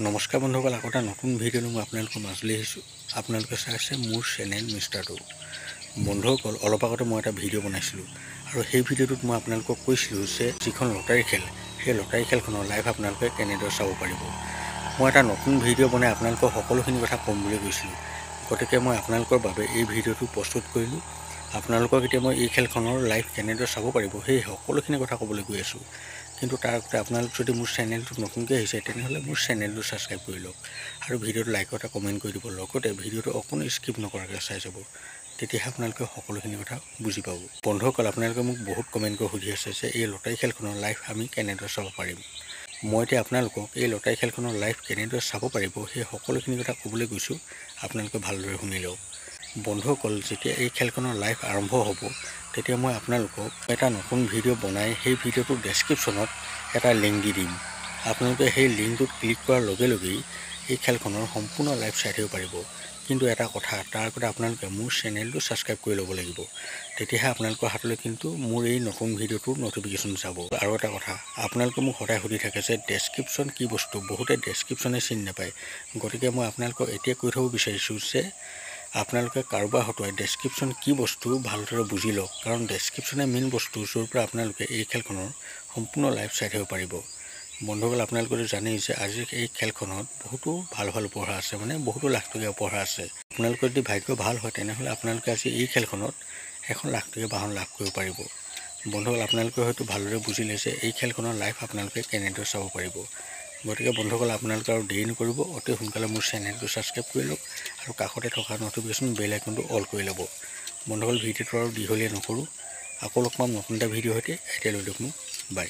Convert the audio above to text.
নমস্কাৰ বন্ধুসকল, আকৌ এটা নতুন ভিডিঅ'লৈ মই আপোনালোকৰ মাজলৈ আহিছোঁ। আপোনালোকে চাই আছে মোৰ চেনেল মিষ্টাৰ টু। বন্ধুসকল, অলপ আগতে মই এটা ভিডিঅ' বনাইছিলোঁ আৰু সেই ভিডিঅ'টোত মই আপোনালোকক কৈছিলোঁ যে যিখন লটাৰী খেল, সেই লটাৰী খেলখনৰ লাইভ আপোনালোকে কেনেদৰে চাব পাৰিব। মই এটা নতুন ভিডিঅ' বনাই আপোনালোকক সকলোখিনি কথা ক'ম বুলি কৈছিলোঁ। গতিকে মই আপোনালোকৰ বাবে এই ভিডিঅ'টো প্ৰস্তুত কৰিলোঁ। আপোনালোকক এতিয়া মই এই খেলখনৰ লাইভ কেনেদৰে চাব পাৰিব সেই সকলোখিনি কথা ক'বলৈ গৈ আছোঁ। কিন্তু তাৰ আগতে আপোনালোক যদি মোৰ চেনেলটো নতুনকৈ আহিছে তেনেহ'লে মোৰ চেনেলটো ছাবস্ক্ৰাইব কৰি লওক আৰু ভিডিঅ'টো লাইক এটা কমেণ্ট কৰি দিব। লগতে ভিডিঅ'টো অকণো স্কিপ নকৰাকৈ চাই যাব, তেতিয়াহে আপোনালোকে সকলোখিনি কথা বুজি পাব। বন্ধুসকল, আপোনালোকে মোক বহুত কমেণ্ট কৰি সুধি আছে যে এই লটাৰী খেলখনৰ লাইভ আমি কেনেদৰে চাব পাৰিম। মই এতিয়া আপোনালোকক এই লটাৰী খেলখনৰ লাইভ কেনেদৰে চাব পাৰিব সেই সকলোখিনি কথা ক'বলৈ গৈছোঁ। আপোনালোকে ভালদৰে শুনি লওক। বন্ধুসকল, যেতিয়া এই খেলখনৰ লাইভ আৰম্ভ হ'ব তেতিয়া মই আপোনালোকক এটা নতুন ভিডিঅ' বনাই সেই ভিডিঅ'টোৰ ডেছক্ৰিপশ্যনত এটা লিংক দি দিম। আপোনালোকে সেই লিংকটোত ক্লিক কৰাৰ লগে লগেই এই খেলখনৰ সম্পূৰ্ণ লাইভ চাই থাকিব পাৰিব। কিন্তু এটা কথা, তাৰ আগতে আপোনালোকে মোৰ চেনেলটো ছাবস্ক্ৰাইব কৰি ল'ব লাগিব, তেতিয়াহে আপোনালোকৰ হাতলৈ কিন্তু মোৰ এই নতুন ভিডিঅ'টোৰ ন'টিফিকেশ্যন যাব। আৰু এটা কথা, আপোনালোকে মোক সদায় সুধি থাকে যে ডেছক্ৰিপশ্যন কি বস্তু, বহুতে ডেছক্ৰিপশ্যনে চিনি নাপায়। গতিকে মই আপোনালোকক এতিয়া কৈ থ'ব বিচাৰিছোঁ যে আপোনালোকে কাৰোবাৰ হতুৱাই ডেছক্ৰিপশ্যন কি বস্তু ভালদৰে বুজি লওক, কাৰণ ডেছক্ৰিপশ্যনে মেইন বস্তু য'ৰ পৰা আপোনালোকে এই খেলখনৰ সম্পূৰ্ণ লাইভ চাই থাকিব পাৰিব। বন্ধুসকল, আপোনালোকে জানেই যে আজি এই খেলখনত বহুতো ভাল উপহাৰ আছে, বহুতো লাখ টকীয়া উপহাৰ আছে। আপোনালোকৰ যদি ভাগ্য ভাল হয় তেনেহ'লে আপোনালোকে আজি এই খেলখনত 1 লাখ টকীয়া বাহন লাভ কৰিব পাৰিব। বন্ধুসকল, আপোনালোকে হয়তো ভালদৰে বুজিলে যে এই খেলখনৰ লাইভ আপোনালোকে কেনেদৰে চাব পাৰিব। গতিকে বন্ধুসকল, আপোনালোকে আৰু দেৰি নকৰিব, অতি সোনকালে মোৰ চেনেলটো ছাবস্ক্ৰাইব কৰি লওক আৰু কাষতে থকা ন'টিফিকেশ্যন বেল আইকনটো অল কৰি ল'ব। বন্ধুসকল, ভিডিঅ'টো আৰু দীঘলীয়া নকৰোঁ, আকৌ লগ পাম নতুন এটা ভিডিঅ'ৰ সৈতে। এতিয়ালৈ দিয়ক মোক বাই।